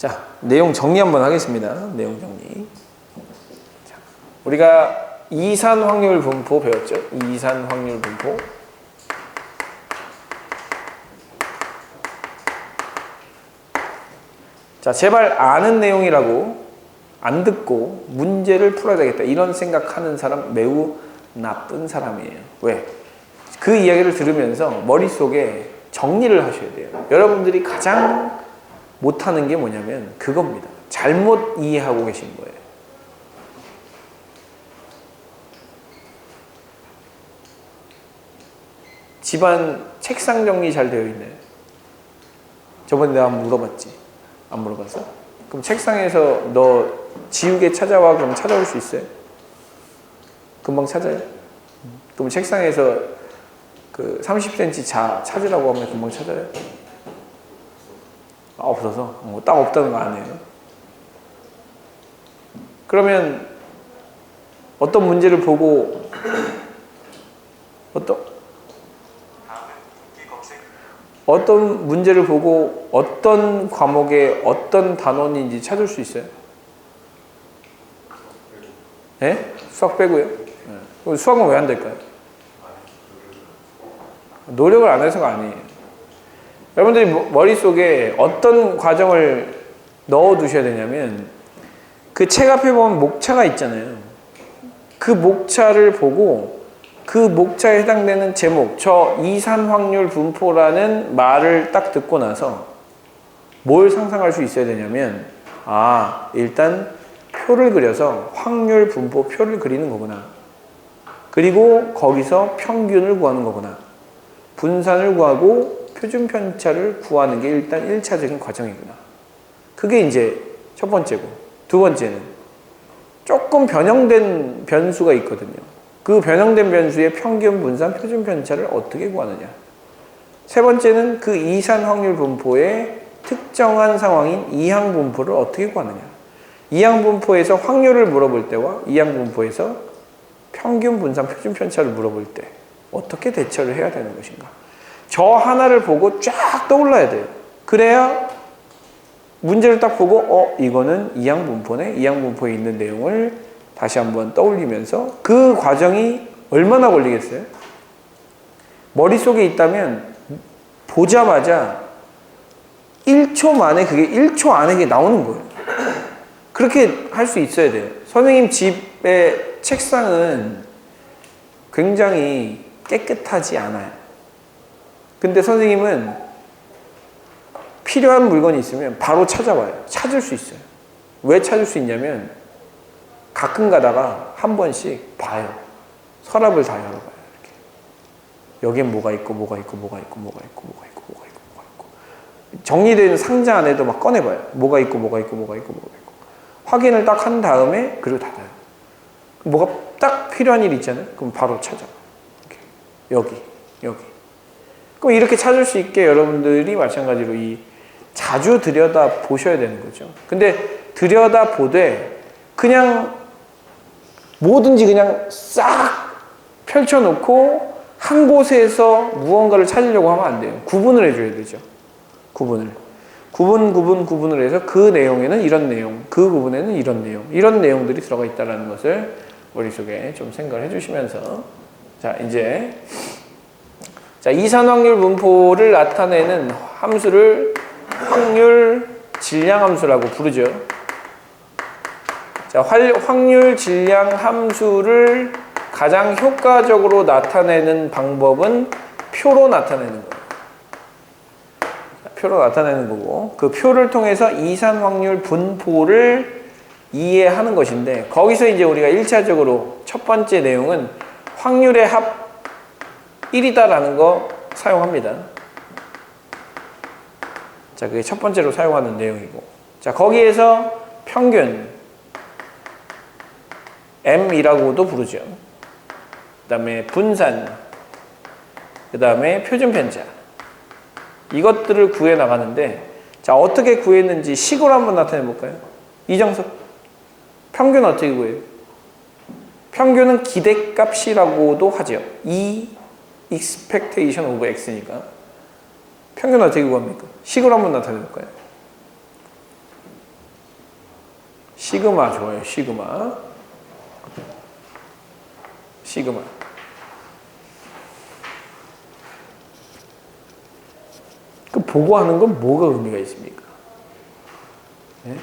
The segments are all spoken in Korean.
자, 내용 정리 한번 하겠습니다. 내용 정리. 자, 우리가 이산 확률 분포 배웠죠? 이산 확률 분포. 자, 제발 아는 내용이라고 안 듣고 문제를 풀어야 되겠다. 이런 생각하는 사람 매우 나쁜 사람이에요. 왜? 그 이야기를 들으면서 머릿속에 정리를 하셔야 돼요. 여러분들이 가장 못하는 게 뭐냐면 그겁니다. 잘못 이해하고 계신 거예요. 집안 책상 정리 잘 되어 있나요? 저번에 내가 한번 물어봤지? 안 물어봤어? 그럼 책상에서 너 지우개 찾아와. 그럼 찾아올 수 있어요? 금방 찾아요? 그럼 책상에서 그 30cm 찾으라고 하면 금방 찾아요? 없어서? 딱 없다는 거 아니에요? 그러면 어떤 문제를 보고 어떤 문제를 보고 어떤 과목에 어떤 단원인지 찾을 수 있어요? 예? 수학 빼고요? 네. 수학은 왜 안 될까요? 노력을 안 해서가 아니에요. 여러분들이 머릿속에 어떤 과정을 넣어 두셔야 되냐면 그 책 앞에 보면 목차가 있잖아요. 그 목차를 보고 그 목차에 해당되는 제목, 저 이산 확률 분포라는 말을 딱 듣고 나서 뭘 상상할 수 있어야 되냐면 일단 표를 그려서 확률 분포 표를 그리는 거구나. 그리고 거기서 평균을 구하는 거구나. 분산을 구하고 표준 편차를 구하는 게 일단 1차적인 과정이구나. 그게 이제 첫 번째고, 두 번째는 조금 변형된 변수가 있거든요. 그 변형된 변수의 평균, 분산, 표준 편차를 어떻게 구하느냐. 세 번째는 그 이산 확률 분포의 특정한 상황인 이항 분포를 어떻게 구하느냐. 이항 분포에서 확률을 물어볼 때와 이항 분포에서 평균, 분산, 표준 편차를 물어볼 때 어떻게 대처를 해야 되는 것인가. 저 하나를 보고 쫙 떠올라야 돼요. 그래야 문제를 딱 보고 이거는 이항 분포네. 이항 분포에 있는 내용을 다시 한번 떠올리면서 그 과정이 얼마나 걸리겠어요? 머릿속에 있다면 보자마자 1초 만에 그게 1초 안에 그게 나오는 거예요. 그렇게 할 수 있어야 돼요. 선생님 집의 책상은 굉장히 깨끗하지 않아요. 근데 선생님은 필요한 물건이 있으면 바로 찾아와요. 찾을 수 있어요. 왜 찾을 수 있냐면 가끔 가다가 한 번씩 봐요. 서랍을 다 열어봐요. 이렇게. 여기엔 뭐가 있고 뭐가 있고 뭐가 있고 뭐가 있고 뭐가 있고 뭐가 있고 뭐가 있고 정리된 상자 안에도 막 꺼내봐요. 뭐가 있고 뭐가 있고 뭐가 있고 뭐가 있고 확인을 딱 한 다음에 그리고 닫아요. 뭐가 딱 필요한 일이 있잖아요. 그럼 바로 찾아. 이렇게. 여기. 그럼 이렇게 찾을 수 있게 여러분들이 마찬가지로 자주 들여다 보셔야 되는 거죠. 근데 들여다 보되 그냥 뭐든지 그냥 싹 펼쳐놓고 한 곳에서 무언가를 찾으려고 하면 안 돼요. 구분을 해줘야 되죠. 구분을 해서 그 내용에는 이런 내용, 그 부분에는 이런 내용, 이런 내용들이 들어가 있다는 것을 머릿속에 좀 생각을 해주시면서 이제 이산 확률 분포를 나타내는 함수를 확률 질량 함수라고 부르죠. 확률 질량 함수를 가장 효과적으로 나타내는 방법은 표로 나타내는 거예요. 표로 나타내는 거고, 그 표를 통해서 이산 확률 분포를 이해하는 것인데, 거기서 이제 우리가 1차적으로 첫 번째 내용은 확률의 합 1이다라는 거 사용합니다. 그게 첫 번째로 사용하는 내용이고, 거기에서 평균 M이라고도 부르죠. 그 다음에 분산, 그 다음에 표준 편차, 이것들을 구해 나가는데, 어떻게 구했는지 식으로 한번 나타내 볼까요? 이정석, 평균 어떻게 구해요? 평균은 기대값이라고도 하죠. E expectation of x니까. 평균 어떻게 구합니까? 식으로 한번 나타내 볼까요? 시그마 좋아요. 시그마. 시그마. 그 보고하는 건 뭐가 의미가 있습니까? 네?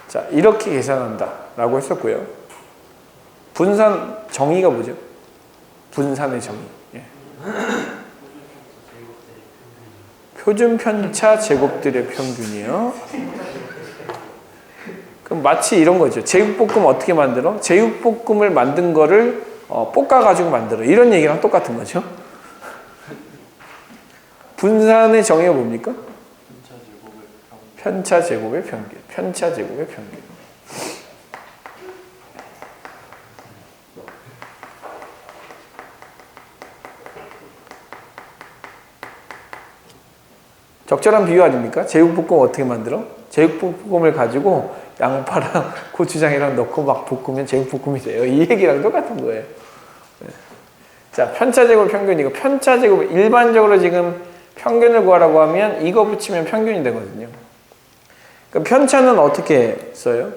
자, 이렇게 계산한다 라고 했었고요. 분산 정의가 뭐죠? 분산의 정의. 예. 표준 편차 제곱들의 평균이요. 그럼 마치 이런 거죠. 제육볶음 어떻게 만들어? 제육볶음을 만든 거를 볶아가지고 만들어. 이런 얘기랑 똑같은 거죠. 분산의 정의가 뭡니까? 편차 제곱의 평균. 편차 제곱의 평균. 적절한 비유 아닙니까? 제육볶음 어떻게 만들어? 제육볶음을 가지고 양파랑 고추장이랑 넣고 막 볶으면 제육볶음이 돼요. 이 얘기랑 똑같은 거예요. 자, 편차제곱 평균. 이거 편차제곱 일반적으로 지금 평균을 구하라고 하면 이거 붙이면 평균이 되거든요. 그럼 편차는 어떻게 써요?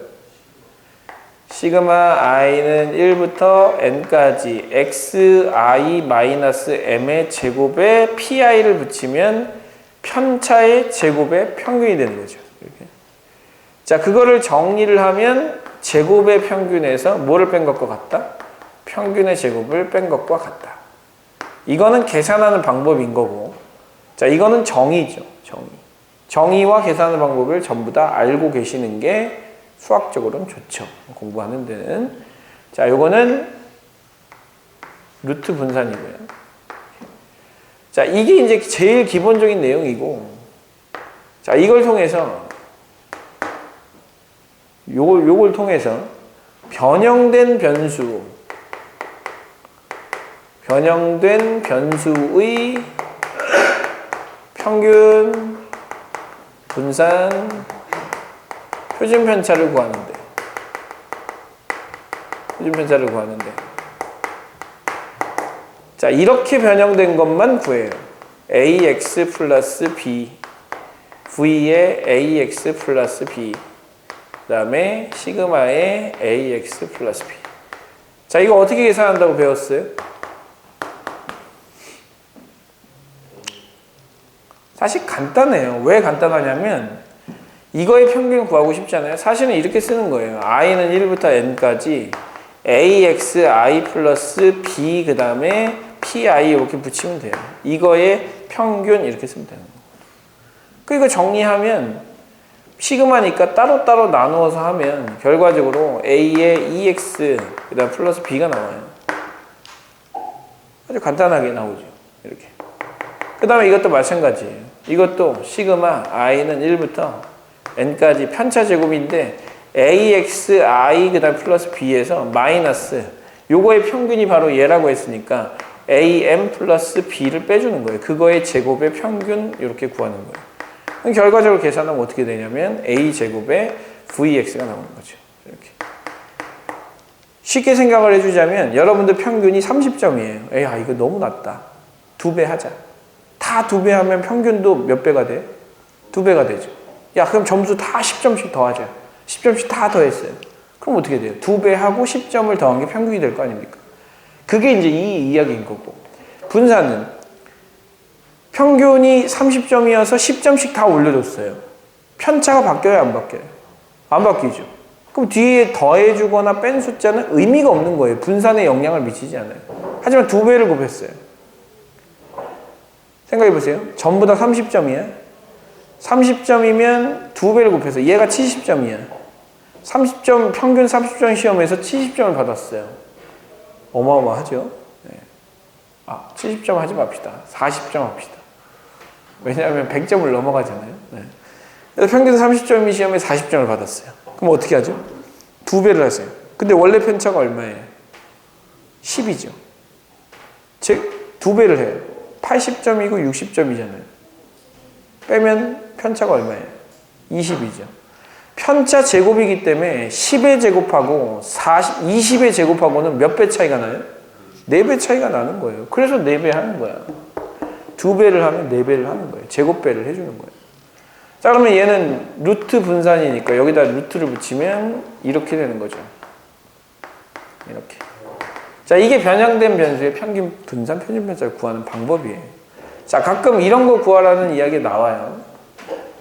시그마 i는 1부터 n까지 xi-m의 제곱에 pi를 붙이면 편차의 제곱의 평균이 되는 거죠. 이렇게. 자, 그거를 정리를 하면 제곱의 평균에서 뭐를 뺀 것과 같다? 평균의 제곱을 뺀 것과 같다. 이거는 계산하는 방법인 거고, 자, 이거는 정의죠. 정의. 정의와 계산하는 방법을 전부 다 알고 계시는 게 수학적으로는 좋죠. 공부하는 데는. 자, 요거는 루트 분산이고요. 자, 이게 이제 제일 기본적인 내용이고, 자, 이걸 통해서 요걸 통해서 변형된 변수의 평균 분산 표준 편차를 구하는데 자, 이렇게 변형된 것만 구해요. ax 플러스 b v의 ax 플러스 b 그 다음에 시그마의 ax 플러스 b. 자, 이거 어떻게 계산한다고 배웠어요? 사실 간단해요. 왜 간단하냐면 이거의 평균 구하고 싶잖아요. 사실은 이렇게 쓰는 거예요. i는 1부터 n까지 axi 플러스 b 그 다음에 pi 이렇게 붙이면 돼요. 이거의 평균 이렇게 쓰면 되는 거예요. 그리고 정리하면 시그마니까 따로따로 나누어서 하면 결과적으로 a의 ex 그 다음 플러스 b가 나와요. 아주 간단하게 나오죠. 이렇게. 그 다음에 이것도 마찬가지예요. 이것도 시그마 i는 1부터 n까지 편차 제곱인데 axi 그 다음 플러스 b에서 마이너스 요거의 평균이 바로 얘라고 했으니까 am 플러스 b를 빼주는 거예요. 그거의 제곱의 평균 이렇게 구하는 거예요. 결과적으로 계산하면 어떻게 되냐면 a 제곱에 vx가 나오는 거죠. 이렇게. 쉽게 생각을 해주자면 여러분들 평균이 30점이에요. 에이, 이거 너무 낮다. 2배 하자. 다 2배 하면 평균도 몇 배가 돼? 2배가 되죠. 야, 그럼 점수 다 10점씩 더하자. 10점씩 다 더했어요. 그럼 어떻게 돼요? 2배 하고 10점을 더한 게 평균이 될 거 아닙니까? 그게 이제 이 이야기인 거고. 분산은 평균이 30점이어서 10점씩 다 올려줬어요. 편차가 바뀌어요, 안 바뀌어요? 안 바뀌죠. 그럼 뒤에 더해주거나 뺀 숫자는 의미가 없는 거예요. 분산에 영향을 미치지 않아요. 하지만 2배를 곱했어요. 생각해보세요. 전부 다 30점이야. 30점이면 2배를 곱해서 얘가 70점이야. 30점, 평균 30점 시험에서 70점을 받았어요. 어마어마하죠? 네. 70점 하지 맙시다. 40점 합시다. 왜냐하면 100점을 넘어가잖아요. 네. 그래서 평균 30점이 시험에 40점을 받았어요. 그럼 어떻게 하죠? 2배를 하세요. 근데 원래 편차가 얼마예요? 10이죠. 즉 2배를 해요. 80점이고 60점이잖아요. 빼면 편차가 얼마예요? 20이죠. 편차 제곱이기 때문에 10의 제곱하고 20의 제곱하고는 몇 배 차이가 나요? 4배 차이가 나는 거예요. 그래서 4배 하는 거야. 2배를 하면 4배를 하는 거예요. 제곱배를 해주는 거예요. 자, 그러면 얘는 루트 분산이니까 여기다 루트를 붙이면 이렇게 되는 거죠. 이렇게. 자, 이게 변형된 변수의 평균 분산, 표준 편차를 구하는 방법이에요. 자, 가끔 이런 거 구하라는 이야기 나와요.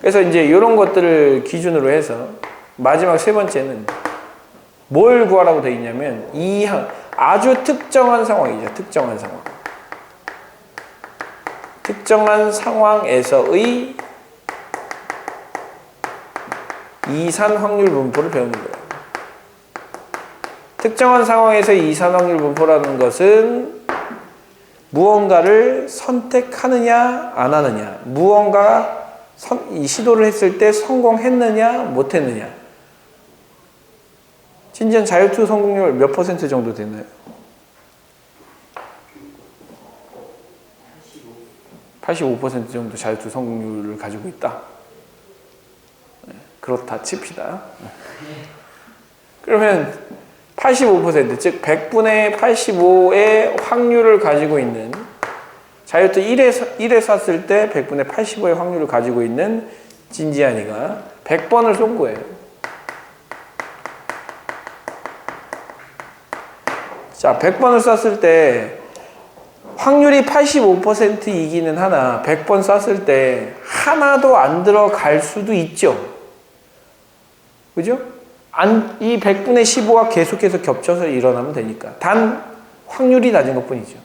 그래서 이제 이런 것들을 기준으로 해서 마지막 3번째는 뭘 구하라고 되어 있냐면 아주 특정한 상황이죠. 특정한 상황. 특정한 상황에서의 이산 확률 분포를 배우는 거예요. 특정한 상황에서 이산 확률 분포라는 것은 무언가를 선택하느냐 안 하느냐, 무언가 시도를 했을 때 성공했느냐 못했느냐. 진지한 자유투 성공률 몇 % 정도 되나요? 85% 정도 자유투 성공률을 가지고 있다. 그렇다 칩시다. 그러면 85%, 즉 100분의 85의 확률을 가지고 있는 자유투 1에 쐈을 때 100분의 85의 확률을 가지고 있는 진지한이가 100번을 쏜 거예요. 자, 100번을 쐈을 때 확률이 85%이기는 하나 100번 쐈을 때 하나도 안 들어갈 수도 있죠. 그죠? 이 100분의 15가 계속해서 겹쳐서 일어나면 되니까. 단 확률이 낮은 것 뿐이죠.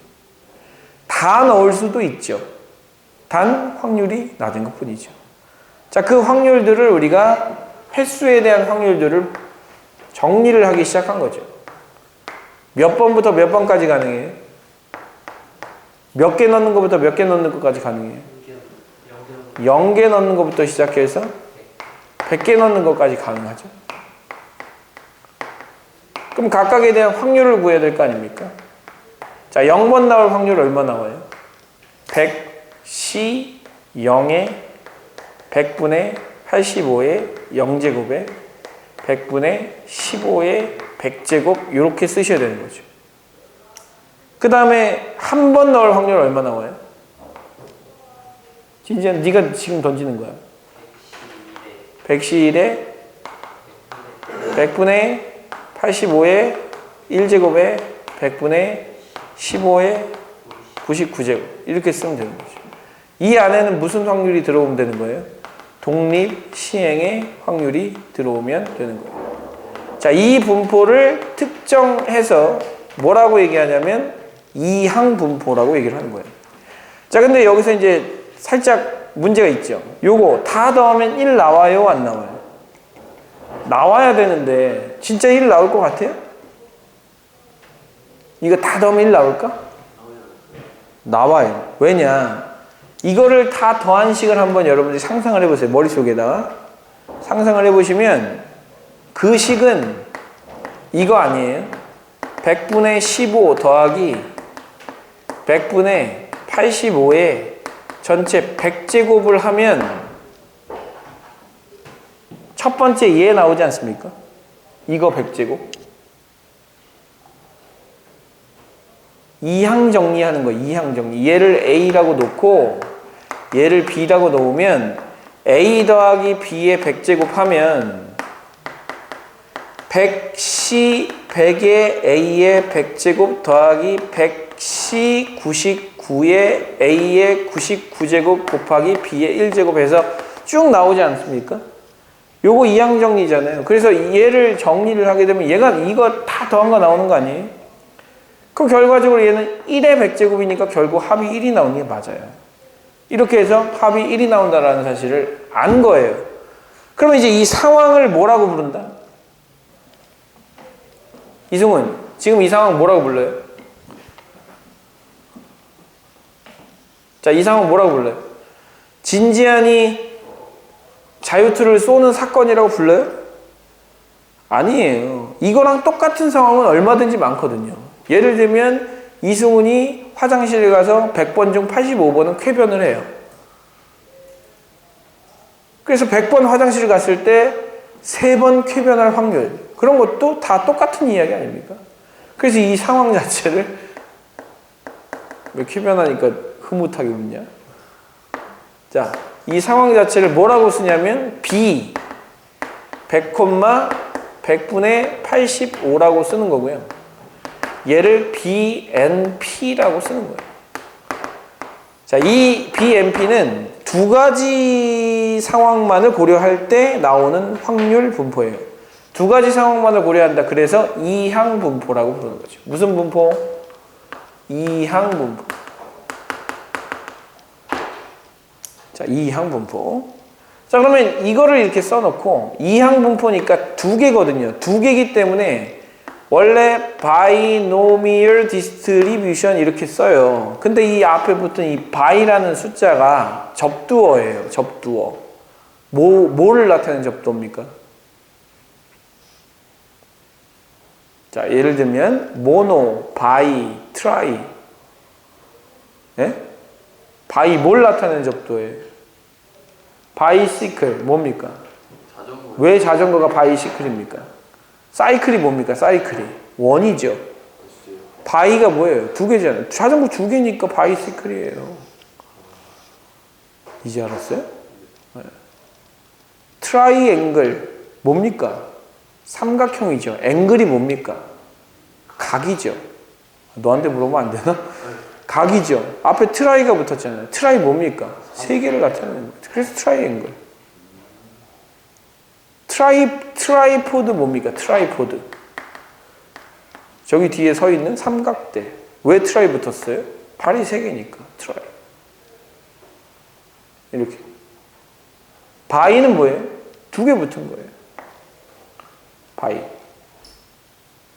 다 넣을 수도 있죠. 단 확률이 낮은 것 뿐이죠. 자, 그 확률들을 우리가 횟수에 대한 확률들을 정리를 하기 시작한 거죠. 몇 번부터 몇 번까지 가능해요? 몇 개 넣는 것부터 몇 개 넣는 것까지 가능해요? 0개 넣는 것부터 시작해서 100개 넣는 것까지 가능하죠. 그럼 각각에 대한 확률을 구해야 될 거 아닙니까? 자, 0번 나올 확률 얼마 나와요? 100C 0에 100분의 85의 0제곱에 100분의 15의 100제곱 이렇게 쓰셔야 되는 거죠. 그 다음에 한 번 넣을 확률 얼마 나와요? 진짜 네가 지금 던지는 거야. 100C1에 100분의 85의 1제곱에 100분의 15의 99제곱 이렇게 쓰면 되는 거죠. 이 안에는 무슨 확률이 들어오면 되는 거예요? 독립 시행의 확률이 들어오면 되는 거예요. 자, 이 분포를 특정해서 뭐라고 얘기하냐면 이항 분포라고 얘기를 하는 거예요. 자, 근데 여기서 이제 살짝 문제가 있죠. 요거 다 더하면 1 나와요? 안 나와요? 나와야 되는데 진짜 1 나올 것 같아요? 이거 다 더하면 1 나올까? 나와요. 왜냐? 이거를 다 더한 식을 한번 여러분들이 상상을 해보세요. 머릿속에다가 상상을 해보시면 그 식은 이거 아니에요? 100분의 15 더하기 100분의 85에 전체 100제곱을 하면 첫 번째 얘 나오지 않습니까? 이거 100제곱. 이항 정리하는 거예요. 이항 정리. 얘를 A라고 놓고 얘를 B라고 놓으면 A 더하기 B의 100제곱 하면 100C 100의 A의 100제곱 더하기 100C 99의 A의 99제곱 곱하기 B의 1제곱 해서 쭉 나오지 않습니까? 요거 이항 정리잖아요. 그래서 얘를 정리를 하게 되면 얘가 이거 다 더한 거 나오는 거 아니에요? 그럼 결과적으로 얘는 1의 100제곱이니까 결국 합이 1이 나오는 게 맞아요. 이렇게 해서 합이 1이 나온다는 사실을 안 거예요. 그러면 이제 이 상황을 뭐라고 부른다? 이승훈, 지금 이 상황 뭐라고 불러요? 자, 이 상황 뭐라고 불러요? 진지한이 자유투를 쏘는 사건이라고 불러요? 아니에요. 이거랑 똑같은 상황은 얼마든지 많거든요. 예를 들면 이승훈이 화장실에 가서 100번 중 85번은 쾌변을 해요. 그래서 100번 화장실 갔을 때 3번 쾌변할 확률, 그런 것도 다 똑같은 이야기 아닙니까? 그래서 이 상황 자체를 왜 퀴변하니까 흐뭇하게 웃냐? 자, 이 상황 자체를 뭐라고 쓰냐면 B 100, 100분의 85라고 쓰는 거고요. 얘를 BNP라고 쓰는 거예요. 자, 이 BNP는 두 가지 상황만을 고려할 때 나오는 확률 분포예요. 두 가지 상황만을 고려한다. 그래서 이항 분포라고 부르는 거죠. 무슨 분포? 이항 분포. 자, 이항 분포. 자, 그러면 이거를 이렇게 써놓고 이항 분포니까 두 개거든요. 두 개이기 때문에 원래 binomial distribution 이렇게 써요. 근데 이 앞에 붙은 이 by라는 숫자가 접두어예요. 접두어. 뭐를 나타내는 접두어입니까? 자, 예를 들면 mono, bi, tri. 예? by 뭘 나타내는 접두어예요? bicycle 뭡니까? 자전거. 왜 자전거가 bicycle입니까? 사이클이 뭡니까? 사이클이 원이죠. 바이가 뭐예요? 두 개잖아요. 자전거 두 개니까 바이시클이에요. 이제 알았어요? 네. 트라이앵글 뭡니까? 삼각형이죠. 앵글이 뭡니까? 각이죠. 너한테 물어보면 안 되나? 각이죠. 앞에 트라이가 붙었잖아요. 트라이 뭡니까? 세 개를 나타내는 거예요. 그래서 트라이앵글. 트라이포드 뭡니까? 트라이포드. 저기 뒤에 서 있는 삼각대. 왜 트라이 붙었어요? 발이 세 개니까 트라이. 이렇게. 바이는 뭐예요? 두 개 붙은 거예요. 바이.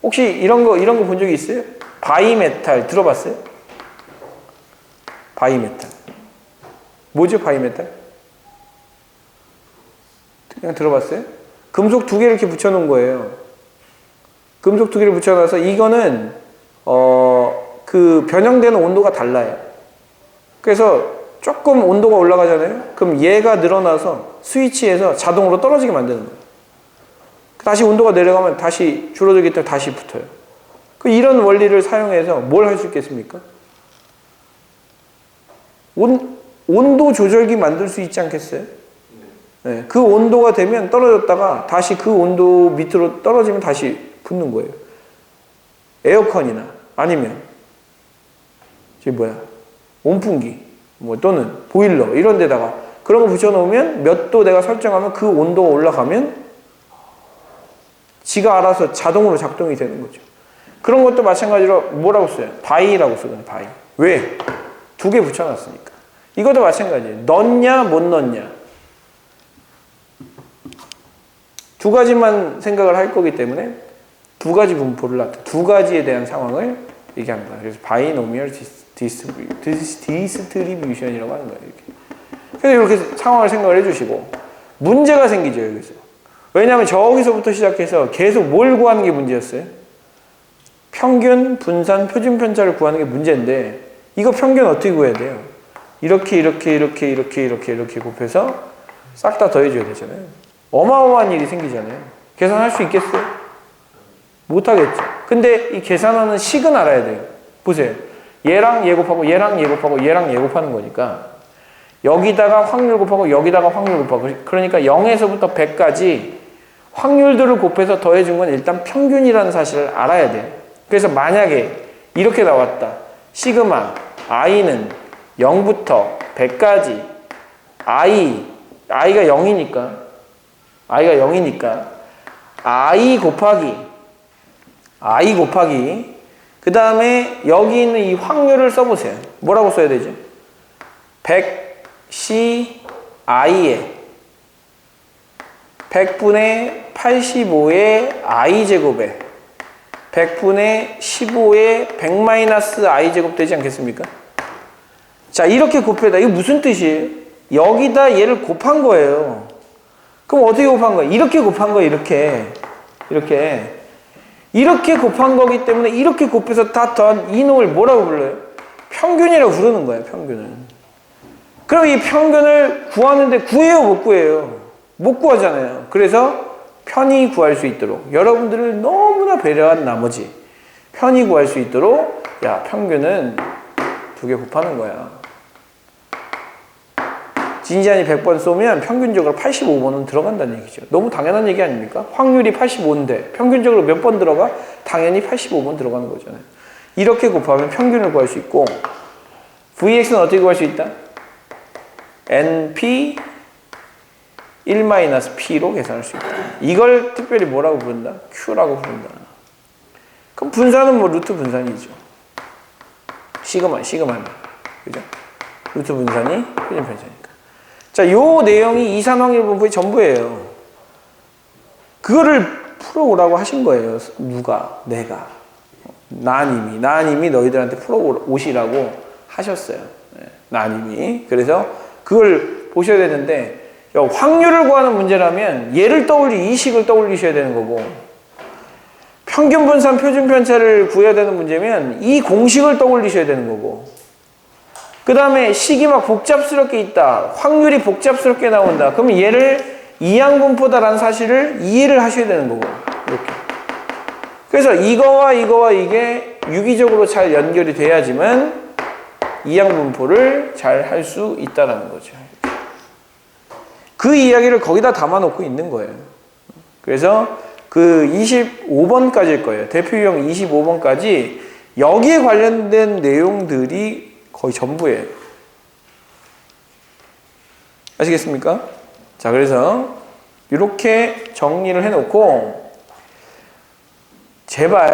혹시 이런 거 본 적이 있어요? 바이메탈 들어봤어요? 바이메탈. 뭐죠, 바이메탈? 그냥 들어봤어요? 금속 두 개를 이렇게 붙여놓은 거예요. 금속 두 개를 붙여놔서 이거는 그 변형되는 온도가 달라요. 그래서 조금 온도가 올라가잖아요. 그럼 얘가 늘어나서 스위치에서 자동으로 떨어지게 만드는 거예요. 다시 온도가 내려가면 다시 줄어들기 때문에 다시 붙어요. 이런 원리를 사용해서 뭘 할 수 있겠습니까? 온도 조절기 만들 수 있지 않겠어요? 네, 그 온도가 되면 떨어졌다가 다시 그 온도 밑으로 떨어지면 다시 붙는 거예요. 에어컨이나 아니면 저기 온풍기 또는 보일러 이런 데다가 그런 거 붙여놓으면 몇 도 내가 설정하면 그 온도가 올라가면 지가 알아서 자동으로 작동이 되는 거죠. 그런 것도 마찬가지로 뭐라고 써요? 바이라고 쓰거든요. 바이. 왜? 두 개 붙여놨으니까. 이것도 마찬가지예요. 넣냐 못 넣냐. 두 가지만 생각을 할 거기 때문에 두 가지 분포를 두 가지에 대한 상황을 얘기합니다. 그래서 binomial distribution이라고 하는 거예요. 이렇게. 그래서 이렇게 상황을 생각을 해주시고 문제가 생기죠. 여기서. 왜냐하면 저기서부터 시작해서 계속 뭘 구하는 게 문제였어요? 평균, 분산, 표준 편차를 구하는 게 문제인데 이거 평균 어떻게 구해야 돼요? 이렇게 곱해서 싹 다 더해줘야 되잖아요. 어마어마한 일이 생기잖아요. 계산할 수 있겠어요? 못하겠죠. 근데 이 계산하는 식은 알아야 돼요. 보세요. 얘랑 얘 곱하고 얘랑 얘 곱하고 얘랑 얘 곱하는 거니까 여기다가 확률 곱하고 여기다가 확률 곱하고 그러니까 0에서부터 100까지 확률들을 곱해서 더해준 건 일단 평균이라는 사실을 알아야 돼요. 그래서 만약에 이렇게 나왔다. 시그마 i는 0부터 100까지 i가 0이니까 i 곱하기 그 다음에 여기 있는 이 확률을 써보세요. 뭐라고 써야 되죠? 100C i에 100분의 85의 i제곱에 100분의 15의 100-i제곱 되지 않겠습니까? 자, 이렇게 곱해다. 이게 무슨 뜻이에요? 여기다 얘를 곱한 거예요. 그럼 어떻게 곱한 거예요? 이렇게 곱한 거예요. 이렇게 곱한 거기 때문에 이렇게 곱해서 다 더한 이 놈을 뭐라고 불러요? 평균이라고 부르는 거예요. 평균을. 그럼 이 평균을 구하는데 구해요? 못 구해요? 못 구하잖아요. 그래서 편히 구할 수 있도록 여러분들을 너무나 배려한 나머지 편히 구할 수 있도록 야, 평균은 두 개 곱하는 거야. 진지한이 100번 쏘면 평균적으로 85번은 들어간다는 얘기죠. 너무 당연한 얘기 아닙니까? 확률이 85인데 평균적으로 몇 번 들어가? 당연히 85번 들어가는 거잖아요. 이렇게 곱하면 평균을 구할 수 있고 Vx는 어떻게 구할 수 있다? NP 1-P로 계산할 수 있다. 이걸 특별히 뭐라고 부른다? Q라고 부른다. 그럼 분산은 뭐 루트 분산이죠. 시그마. 그죠? 루트 분산이 표준 편차니까. 자, 요 내용이 이산확률 분포의 전부예요. 그거를 풀어오라고 하신 거예요. 누가? 내가. 나님이 너희들한테 풀어오시라고 하셨어요. 나님이. 그래서 그걸 보셔야 되는데, 확률을 구하는 문제라면 얘를 이 식을 떠올리셔야 되는 거고, 평균 분산 표준 편차를 구해야 되는 문제면 이 공식을 떠올리셔야 되는 거고, 그 다음에 식이 막 복잡스럽게 있다. 확률이 복잡스럽게 나온다. 그러면 얘를 이항분포다라는 사실을 이해를 하셔야 되는 거고. 이렇게. 그래서 이거와 이게 유기적으로 잘 연결이 돼야지만 이항분포를 잘 할 수 있다는 거죠. 그 이야기를 거기다 담아놓고 있는 거예요. 그래서 그 25번까지일 거예요. 대표 유형 25번까지 여기에 관련된 내용들이 거의 전부예요. 아시겠습니까? 자, 그래서 이렇게 정리를 해놓고 제발